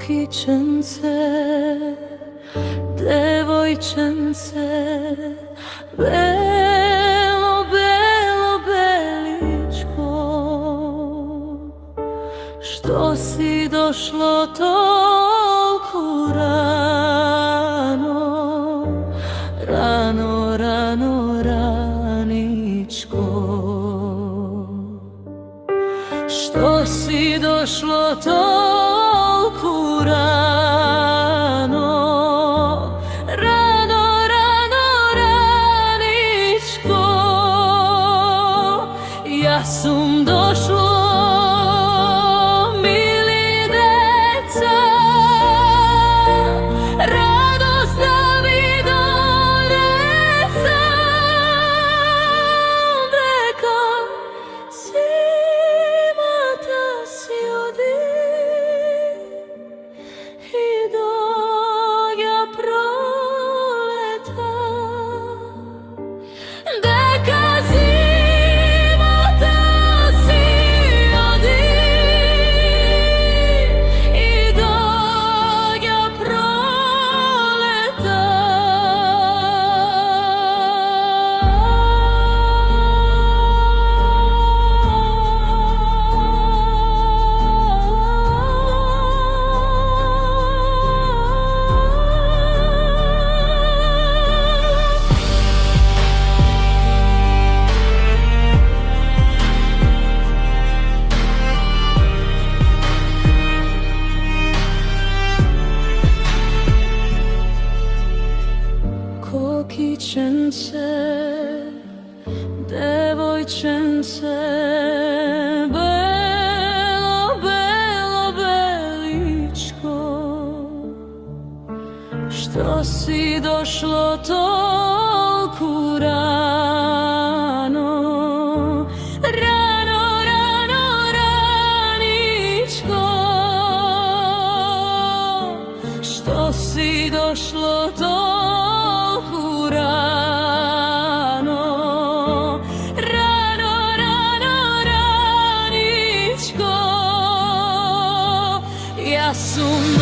kokičence, devojčence, belo, belo, beličko, što si došlo toliko rano, rano, rano, raničko, što si došlo toliko rano, rano, rano, raničko. Ja sam došlo, mili deca, radost da mi donesam, reka zima ta si odi i dok ja proletam, deka zima ta si odi i dok ja kokičence, devojčence, belo, belo, beličko, što si došlo toliko rano, rano, rano, raničko, što si došlo toliko rano, rano, rano, raničko. Ja sam